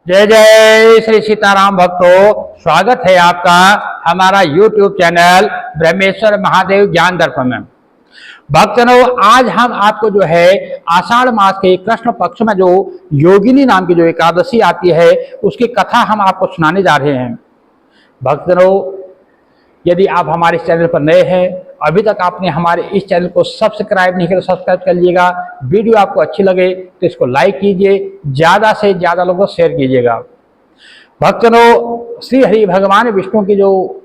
जय जय श्री सीताराम भक्तों, स्वागत है आपका हमारा YouTube चैनल ब्रह्मेश्वर महादेव ज्ञान दर्पण में। भक्तों, आज हम आपको जो है आषाढ़ मास के कृष्ण पक्ष में जो योगिनी नाम की जो एकादशी आती है उसकी कथा हम आपको सुनाने जा रहे हैं। भक्तों, यदि आप हमारे इस चैनल पर नए हैं, अभी तक आपने हमारे इस चैनल को सब्सक्राइब नहीं किया तो सब्सक्राइब कर लीजिएगा। वीडियो आपको अच्छी लगे तो इसको लाइक कीजिए, ज़्यादा से ज़्यादा लोगों को शेयर कीजिएगा। भक्तों, श्री हरि भगवान विष्णु की जो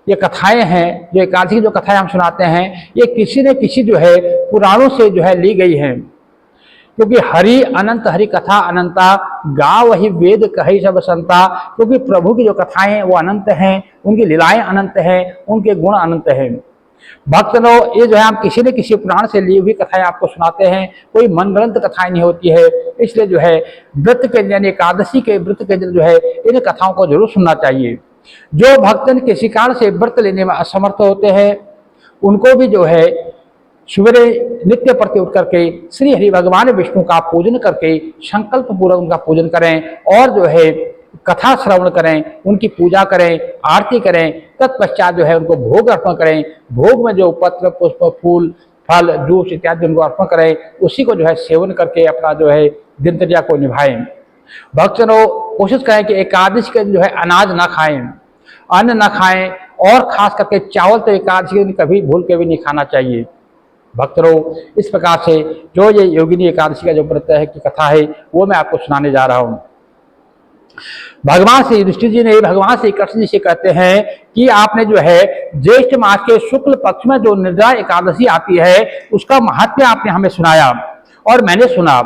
ये कथाएं हैं, जो एकादशी की जो कथाएं हम सुनाते हैं, ये किसी न किसी जो है पुराणों से जो है ली गई हैं। क्योंकि हरि अनंत हरि कथा अनंता, गाव वही वेद कही सब संता। क्योंकि प्रभु की जो कथाएं हैं वो अनंत हैं, उनकी लीलाएं अनंत हैं, उनके गुण अनंत हैं। भक्तों, ये जो है हम किसी न किसी पुराण से ली हुई कथाएं आपको सुनाते हैं, कोई मनगढ़ंत कथाएं नहीं होती है। इसलिए जो है व्रत के दिन, एकादशी के व्रत के दिन जो है इन कथाओं को जरूर सुनना चाहिए। जो भक्तन किसी कारण से व्रत लेने में असमर्थ होते हैं, उनको भी जो है सवेरे नित्य प्रति उठ करके श्री हरि भगवान विष्णु का पूजन करके संकल्प पूर्वक उनका पूजन करें और जो है कथा श्रवण करें, उनकी पूजा करें, आरती करें। तत्पश्चात जो है उनको भोग अर्पण करें। भोग में जो पत्र पुष्प फूल फल जूस इत्यादि उनको अर्पण करें, उसी को जो है सेवन करके अपना जो है दिनचर्या को निभाएं। भक्तों, कोशिश करें कि एकादशी के दिन जो है अनाज ना खाएं, अन्न ना खाएं, और खास करके चावल तो एकादशी के दिन कभी भूल के भी नहीं खाना चाहिए। भक्तों, इस प्रकार से जो ये योगिनी एकादशी का जो व्रत है की कथा है वो मैं आपको सुनाने जा रहा हूँ। भगवान श्री युधिष्ठिर जी ने भगवान श्री कृष्ण जी से कहते हैं कि आपने जो है ज्येष्ठ मास के शुक्ल पक्ष में जो निर्जला एकादशी आती है उसका महात्म्य आपने हमें सुनाया और मैंने सुना।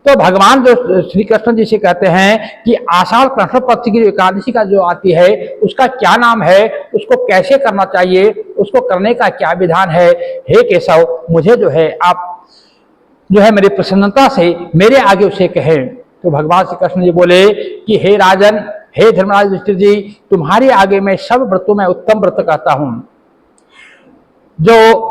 तो भगवान जो श्री कृष्ण जी से कहते हैं कि आषाढ़ कृष्ण पक्ष की जो एकादशी का जो आती है उसका क्या नाम है, उसको कैसे करना चाहिए, उसको करने का क्या विधान है। हे केशव, मुझे जो है आप जो है मेरी प्रसन्नता से मेरे आगे उसे कहें। तो भगवान श्री कृष्ण जी बोले कि हे राजन, हे धर्मराज युधिष्ठिर जी, तुम्हारे आगे मैं सब व्रतों में उत्तम व्रत कहता हूं। जो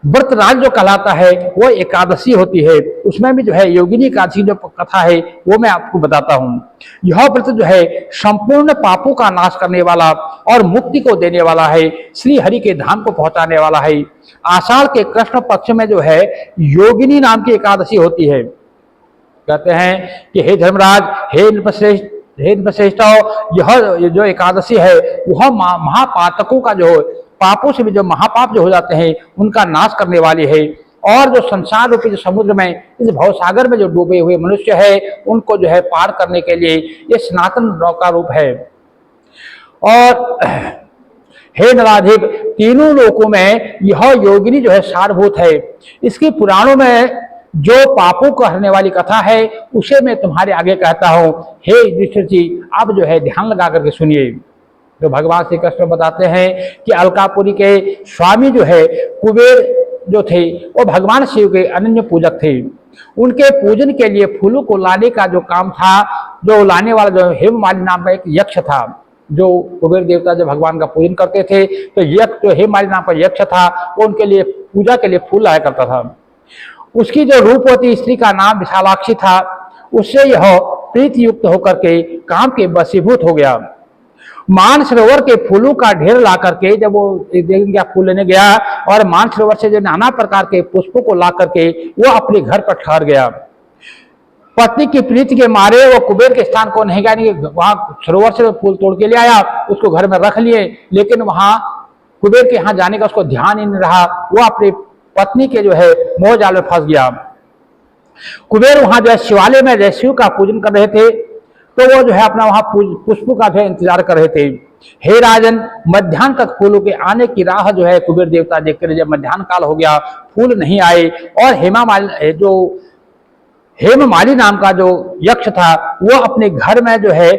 व्रत राज जो कहलाता है वो एकादशी होती है, उसमें भी जो है योगिनी एकादशी जो कथा है वो मैं आपको बताता हूं। यह व्रत जो है संपूर्ण पापों का नाश करने वाला और मुक्ति को देने वाला है, श्री हरि के धाम को पहुंचाने वाला है। आषाढ़ के कृष्ण पक्ष में जो है योगिनी नाम की एकादशी होती है। कहते हैं कि हे धर्मराज, हे नृपश्रेष्ठ, यह जो एकादशी है वह महापातकों का जो पापों से भी जो महापाप जो हो जाते हैं उनका नाश करने वाली है। और जो संसार रूपी जो समुद्र में, इस भवसागर में जो डूबे हुए मनुष्य है उनको जो है पार करने के लिए ये सनातन नौका रूप है। और हे नराधिप, तीनों लोकों में यह योगिनी जो है सारभूत है। इसकी पुराणों में जो पापों को हरने वाली कथा है उसे मैं तुम्हारे आगे कहता हूं। हे युधिष्ठिर जी, आप जो है ध्यान लगा करके सुनिए। तो भगवान श्री कृष्ण बताते हैं कि अलकापुरी के स्वामी जो है कुबेर जो थे वो भगवान शिव के अनन्य पूजक थे। उनके पूजन के लिए फूलों को लाने का जो काम था, जो लाने वाला जो हेममालिनी नाम का एक यक्ष था, जो कुबेर देवता जब भगवान का पूजन करते थे तो यक्ष जो हेममालिनी नाम का यक्ष था वो उनके लिए पूजा के लिए फूल लाया करता था। उसकी जो रूपवती स्त्री का नाम विशालाक्षी था, उससे यह प्रीति युक्त होकर के काम के वशीभूत हो गया। मानसरोवर के फूलों का ढेर ला करके जब वो क्या फूल लेने गया और मानसरोवर से जो नाना प्रकार के पुष्पों को ला करके वो अपने घर पर ठहर गया। पत्नी की प्रीति के मारे वो कुबेर के स्थान को नहीं गया, वहां सरोवर से फूल तोड़ के ले आया, उसको घर में रख लिए, लेकिन वहां कुबेर के यहाँ जाने का उसको ध्यान ही नहीं रहा। वो अपनी पत्नी के जो है मोह जाल में फंस गया। कुबेर वहां जो है शिवालय में शिव का पूजन कर रहे थे, तो वो जो है अपना वहां पुष्पों का जो है इंतजार कर रहे थे। हे राजन, मध्याह्न तक फूलों के आने की राह जो है कुबेर देवता देखते रहे। जब मध्याह्न काल हो गया, फूल नहीं आए और हेममालिनी नाम का जो यक्ष था वो अपने घर में जो है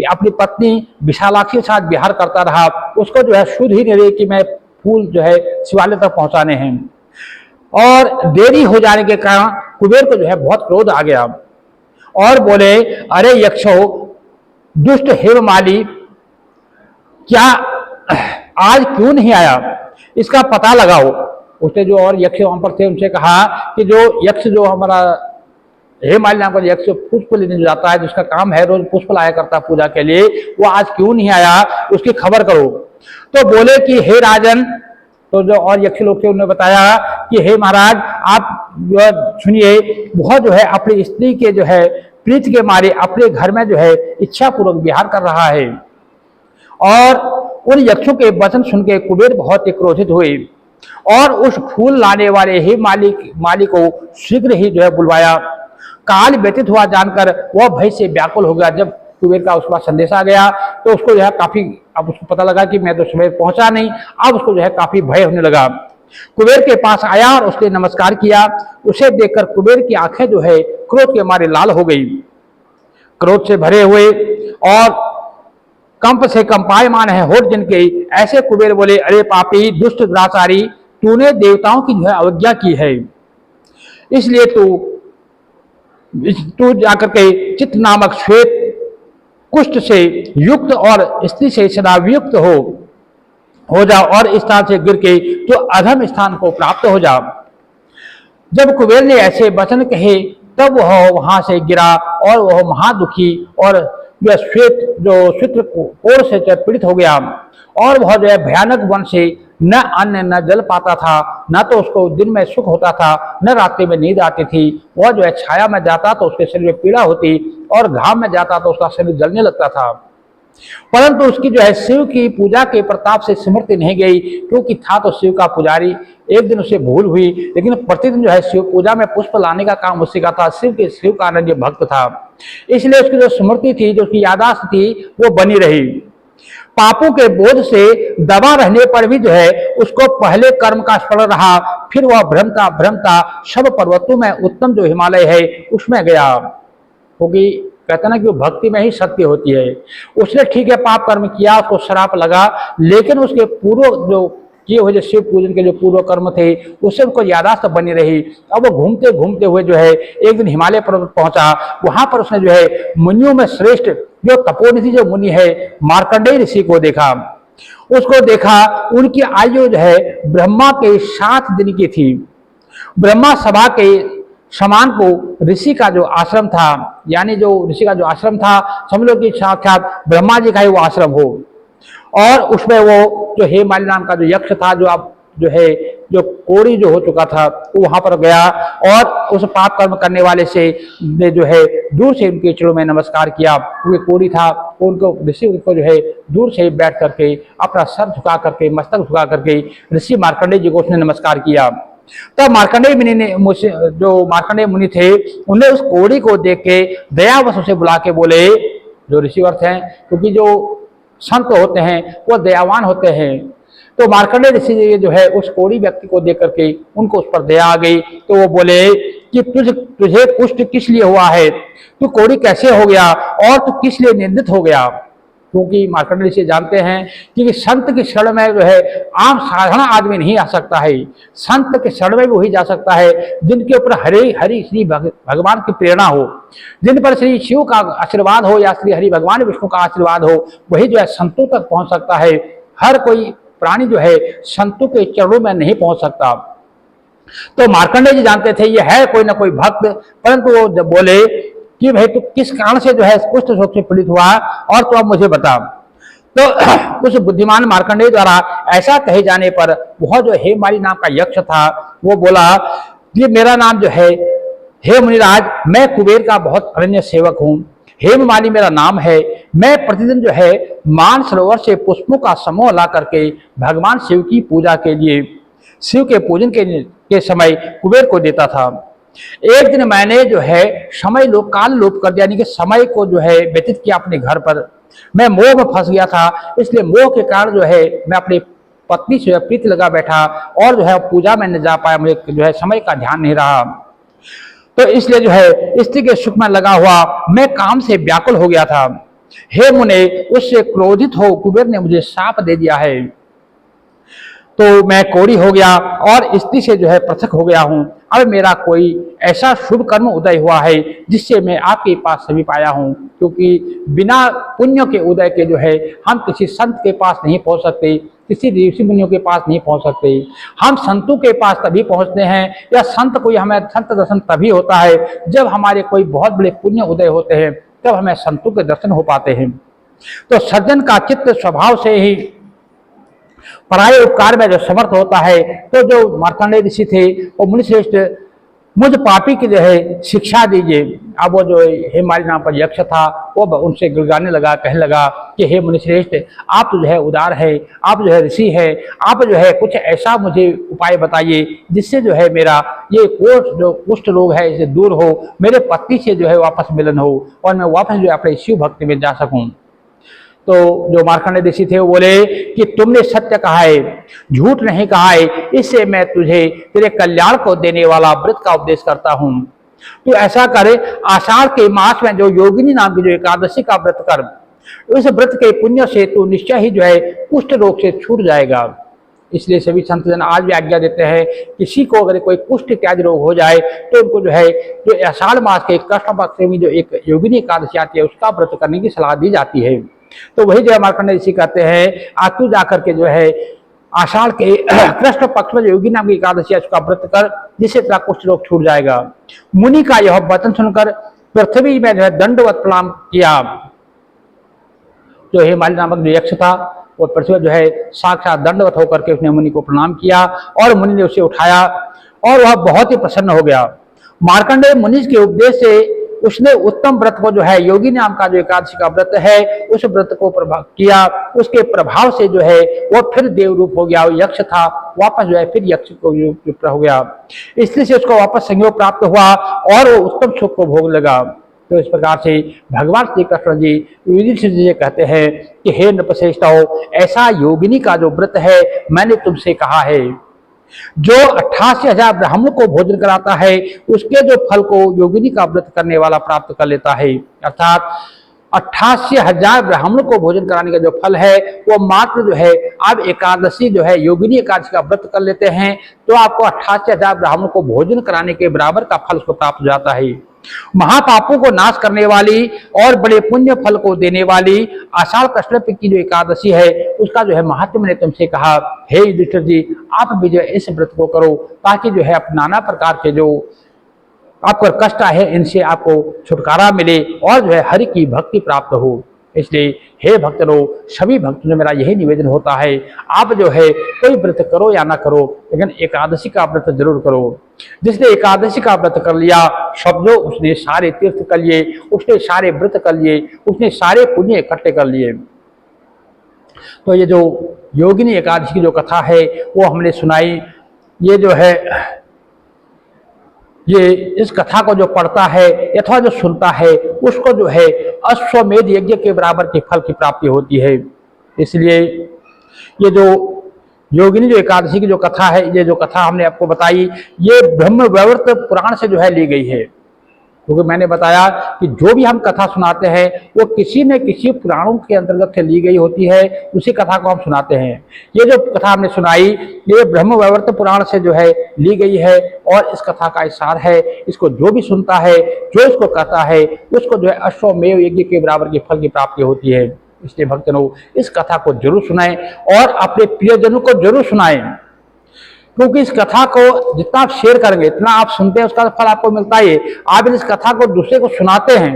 अपनी पत्नी विशालाक्षी के साथ विहार करता रहा। उसको जो है शुद्ध ही नहीं रही कि मैं फूल जो है शिवालय तक पहुंचाने हैं। और देरी हो जाने के कारण कुबेर को जो है बहुत क्रोध आ गया और बोले, अरे यक्षो, दुष्ट हेममाली, क्या आज क्यों नहीं आया, इसका पता लगाओ। उसने जो और यक्ष वहां पर थे उनसे कहा कि जो यक्ष जो हमारा हेमाली नाम का यक्ष पुष्प लेने जाता है, जिसका काम है रोज पुष्प लाया करता पूजा के लिए, वो आज क्यों नहीं आया, उसकी खबर करो। तो बोले कि हे राजन, तो जो और यक्ष लोग थे उन्होंने बताया कि हे महाराज, आप जो सुनिए, वह जो है अपनी स्त्री के जो है प्रीति के मारे अपने घर में जो है इच्छा पूर्वक विहार कर रहा है। और उन यक्षों के वचन सुन के कुबेर बहुत ही क्रोधित हुए और उस फूल लाने वाले ही माली को शीघ्र ही जो है बुलवाया। काल व्यतीत हुआ जानकर वह भय से व्याकुल हो गया। जब कुबेर का उसके पास संदेश आ गया तो उसको जो है काफी, अब उसको पता लगा कि मैं तो समय पहुंचा नहीं, अब उसको जो है काफी भय होने लगा। कुबेर के पास आया और उसने नमस्कार किया। उसे देखकर कुबेर की आंखें जो है क्रोध के मारे लाल हो गई। क्रोध से भरे हुए और कंप से कंपायमान है होठ जिनके, ऐसे कुबेर बोले, अरे पापी दुष्ट दुराचारी, तूने देवताओं की जो है अवज्ञा की है, इसलिए तू जाकर के चित्त नामक श्वेत कुष्ठ से युक्त और स्त्री से सदा वियुक्त हो जा और इस स्थान से गिर के तो अधम स्थान को प्राप्त हो जा। जब कुबेर ने ऐसे वचन कहे तब वह वहां से गिरा और वह महादुखी और यह श्वेत कोर से पीड़ित हो गया। और वह जो है भयानक वन से न अन्न न जल पाता था, न तो उसको दिन में सुख होता था, न रात्रि में नींद आती थी। वह जो है छाया में जाता तो उसके शरीर में पीड़ा होती और घाम में जाता तो उसका शरीर जलने लगता था। परंतु उसकी जो है शिव की पूजा के प्रताप से स्मृति नहीं गई, क्योंकि था तो शिव का पुजारी। एक दिन उसे भूल हुई, लेकिन प्रतिदिन जो है शिव पूजा में पुष्प लाने का काम उसी का था। शिव का अनन्य भक्त था, इसलिए उसकी जो स्मृति थी, जो उसकी यादाश्त थी, वो बनी रही। पापों के बोझ से दबा रहने पर भी जो है उसको पहले कर्म का स्मरण रहा। फिर वह भ्रमता सब पर्वतों में उत्तम जो हिमालय है उसमें गया, क्योंकि कहते ना कि वो भक्ति में ही शक्ति होती है। उसने ठीक है पाप कर्म किया, उसको श्राप लगा, लेकिन उसके पूर्व जो किए हुए जो शिव पूजन के जो पूर्व कर्म थे उससे उनको यादाश्त बनी रही। अब वो घूमते घूमते हुए जो है एक दिन हिमालय पर्वत पहुंचा। वहां पर उसने जो है मुनियों में श्रेष्ठ जो तपोनिधि जो मुनि है मार्कंडेय ऋषि को देखा। उसको देखा, उनकी आयु जो है ब्रह्मा के 7 दिन की थी। ब्रह्मा सभा के समान को ऋषि का जो आश्रम था, यानी जो ऋषि का जो आश्रम था, समझ लो कि साक्षात ब्रह्मा जी का ही वो आश्रम हो। और उसमें वो जो हेमाली नाम का जो यक्ष था, जो अब जो है जो कोड़ी जो हो चुका था, वो वहां पर गया और उस पाप कर्म करने वाले से ने जो है दूर से उनके चरणों में नमस्कार किया। वो कोड़ी था, उनको ऋषि को जो है दूर से बैठ करके अपना सर झुका करके, मस्तक झुका करके ऋषि मार्कंडेय जी को उसने नमस्कार किया। तब मार्कंडेय मुनि ने जो मार्कंडेय मुनि थे, उन्हें उस कोड़ी को देख के दयावश उसे बुला के बोले, जो ऋषिवर्थ हैं, क्योंकि जो संत होते हैं वो दयावान होते हैं। तो मार्कंडेय ऋषि जो है उस कोड़ी व्यक्ति को देख करके उनको उस पर दया आ गई। तो वो बोले कि तुझे कुष्ठ किस लिए हुआ है, तू कोड़ी कैसे हो गया और तू किस लिए निंदित हो गया। क्योंकि मार्कंडेय ऋषि जानते हैं कि संत की शरण में जो है आम साधारण आदमी नहीं आ सकता है। संत के शरण में भी वही जा सकता है जिनके ऊपर हरि श्री भगवान की प्रेरणा हो, जिन पर श्री शिव का आशीर्वाद हो या श्री हरि भगवान विष्णु का आशीर्वाद हो, वही जो है संतों तक पहुंच सकता है। हर कोई प्राणी जो है संतों के चरणों में नहीं पहुंच सकता। तो मार्कंडेय जी जानते थे ये है कोई ना कोई भक्त, परंतु वो जब बोले कि भाई तू किस कारण से जो है कुष्ठ रोग से पीड़ित हुआ और तो अब मुझे बता। तो उस बुद्धिमान मार्कंडेय द्वारा ऐसा कहे जाने पर वह जो हेमाली नाम का यक्ष था वो बोला कि मेरा नाम जो है, हे मुनिराज, मैं कुबेर का बहुत अनन्य सेवक हूँ। हेममाली मेरा नाम है। मैं प्रतिदिन जो है मान सरोवर से पुष्पों का समूह ला करके भगवान शिव की पूजा के लिए, शिव के पूजन के समय कुबेर को देता था। एक दिन मैंने जो है काल लोप कर दिया, यानी कि समय को जो है व्यतीत किया अपने घर पर। मैं मोह में फंस गया था, इसलिए मोह के कारण जो है मैं अपनी पत्नी से प्रीति लगा बैठा और जो है पूजा में न जा पाया, मुझे जो है समय का ध्यान नहीं रहा। तो इसलिए जो है स्त्री के सुख में लगा हुआ मैं काम से व्याकुल हो गया था। हे मुने, उससे क्रोधित हो कुबेर ने मुझे शाप दे दिया है, तो मैं कोढ़ी हो गया और स्त्री से जो है पृथक हो गया हूँ। अब मेरा कोई ऐसा शुभ कर्म उदय हुआ है जिससे मैं आपके पास समीप आया हूँ, क्योंकि बिना पुण्य के उदय के जो है हम किसी संत के पास नहीं पहुँच सकते। किसी ऋषि मुनियों के पास नहीं पहुंच सकते। हम संतों के पास तभी पहुंचते हैं, या संत कोई हमें संत दर्शन तभी होता है जब हमारे कोई बहुत बड़े पुण्य उदय होते हैं, तब हमें संतों के दर्शन हो पाते हैं। तो सज्जन का चित्त स्वभाव से ही पराये उपकार में जो समर्थ होता है, तो जो मार्कंडेय ऋषि थे वो मुनिश्रेष्ठ मुझ पापी की जो है शिक्षा दीजिए। अब वो जो हेमाली नाम पर यक्ष था वो उनसे गिड़गाने लगा, कहने लगा कि हे मुनिश्रेष्ठ, आप जो है उदार है, आप जो है ऋषि है, आप जो है कुछ ऐसा मुझे उपाय बताइए जिससे जो है मेरा ये जो कुष्ठ रोग है इसे दूर हो, मेरे पति से जो है वापस मिलन हो और मैं वापस जो है अपने शिव भक्ति में जा सकूं। तो जो मार्कंडेय ऋषि थे वो बोले कि तुमने सत्य कहा है, झूठ नहीं कहा है, इससे मैं तुझे तेरे कल्याण को देने वाला व्रत का उपदेश करता हूं। तो ऐसा करे, आषाढ़ के मास में जो योगिनी नाम की जो एकादशी का व्रत कर, उस व्रत के पुण्य से तू निश्चय ही जो है कुष्ठ रोग से छूट जाएगा। इसलिए सभी संत जन आज भी आज्ञा देते हैं, किसी को अगर कोई कुष्ठ इत्यादि रोग हो जाए तो उनको जो है जो आषाढ़ मास के कृष्ण पक्ष में जो एक योगिनी एकादशी आती है उसका व्रत करने की सलाह दी जाती है। तो वही जो मार्कंडेय ऋषि कहते हैं, तू जाकर के जो है आषाढ़ के कृष्ण पक्ष में योगी नाम की एकादशी है उसका व्रत कर, जिससे तेरा कुष्ठ रोग छूट जाएगा। मुनि का यह वचन सुनकर पृथ्वी में जो है दंडवत प्रणाम किया। जो हेमाली नामक जो यक्ष था वो पृथ्वी जो है साक्षात दंडवत होकर के उसने मुनि को प्रणाम किया और मुनि ने उसे उठाया और वह बहुत ही प्रसन्न हो गया। मार्कंडेय मुनि के उपदेश से उसने उत्तम व्रत को जो है योगी नाम का जो एकादशी का व्रत है उस व्रत को किया। उसके प्रभाव से जो है वो फिर देव रूप हो गया, वो यक्ष था वापस जो है फिर यक्ष को रूप हो गया। इसलिए से उसको वापस संयोग प्राप्त हुआ और वो उत्तम सुख को भोग लगा। तो इस प्रकार से भगवान श्री कृष्ण जी युधिष्ठिर जी कहते हैं कि हे नृपश्रेष्ठों, ऐसा योगिनी का जो व्रत है मैंने तुमसे कहा है, जो 88,000 ब्राह्मणों को भोजन कराता है उसके जो फल को योगिनी का व्रत करने वाला प्राप्त कर लेता है। अर्थात 88,000 ब्राह्मणों को भोजन कराने का जो फल है वो मात्र जो है आप एकादशी जो है योगिनी एकादशी का व्रत कर लेते हैं तो आपको 88,000 ब्राह्मणों को भोजन कराने के बराबर का फल उसको प्राप्त हो जाता है। महापापों को नाश करने वाली और बड़े पुण्य फल को देने वाली आषाढ़ कृष्ण पक्ष की जो एकादशी है उसका जो है महत्व मैंने तुमसे कहा। हे युधिष्ठिर जी, आप भी जो है इस व्रत को करो ताकि जो है नाना प्रकार के जो आपको कष्ट है इनसे आपको छुटकारा मिले और जो है हरि की भक्ति प्राप्त हो। इसलिए हे भक्तों, सभी भक्तों में मेरा यही निवेदन होता है, आप जो है कोई व्रत करो या ना करो लेकिन एकादशी का व्रत जरूर करो। जिसने एकादशी का व्रत कर लिया समझो उसने सारे तीर्थ कर लिए, उसने सारे व्रत कर लिए, उसने सारे पुण्य इकट्ठे कर लिए। तो ये जो योगिनी एकादशी की जो कथा है वो हमने सुनाई। ये जो है ये इस कथा को जो पढ़ता है अथवा जो सुनता है उसको जो है अश्वमेध यज्ञ के बराबर के फल की प्राप्ति होती है। इसलिए ये जो योगिनी जो एकादशी की जो कथा है, ये जो कथा हमने आपको बताई, ये ब्रह्म वैवर्त पुराण से जो है ली गई है। क्योंकि मैंने बताया कि जो भी हम कथा सुनाते हैं वो किसी न किसी पुराणों के अंतर्गत से ली गई होती है, उसी कथा को हम सुनाते हैं। ये जो कथा हमने सुनाई ये ब्रह्म वैवर्त पुराण से जो है ली गई है और इस कथा का सार है, इसको जो भी सुनता है, जो इसको कहता है उसको जो है अश्वमेव यज्ञ के बराबर के फल की प्राप्ति होती है। इसलिए भक्तों, इस कथा को जरूर सुनाएं और अपने प्रियजनों को जरूर सुनाएं, क्योंकि इस कथा को जितना आप शेयर करेंगे इतना आप सुनते हैं उसका फल आपको मिलता है। आप इस कथा को दूसरे को सुनाते हैं,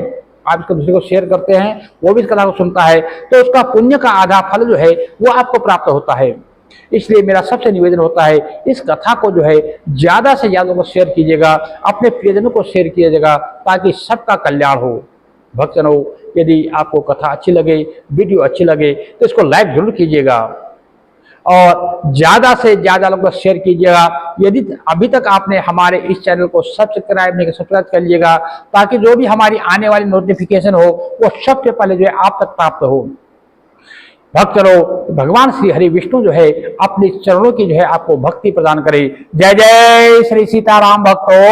आप इसको दूसरे को शेयर करते हैं, वो भी इस कथा को सुनता है तो उसका पुण्य का आधा फल जो है वो आपको प्राप्त होता है। इसलिए मेरा सबसे निवेदन होता है इस कथा को जो है ज्यादा से ज्यादा को शेयर कीजिएगा, अपने प्रियजनों को शेयर कीजिएगा ताकि सबका कल्याण हो। भक्तजनों, यदि आपको कथा अच्छी लगे, वीडियो अच्छी लगे तो इसको लाइक जरूर कीजिएगा और ज्यादा से ज्यादा लोगों को शेयर कीजिएगा। यदि अभी तक आपने हमारे इस चैनल को सब्सक्राइब नहीं किया, सब्सक्राइब कर लीजिएगा ताकि जो भी हमारी आने वाली नोटिफिकेशन हो वो सबसे पहले जो है आप तक प्राप्त हो। भक्तों, भगवान श्री हरि विष्णु जो है अपने चरणों की जो है आपको भक्ति प्रदान करे। जय जय श्री सीताराम भक्तों।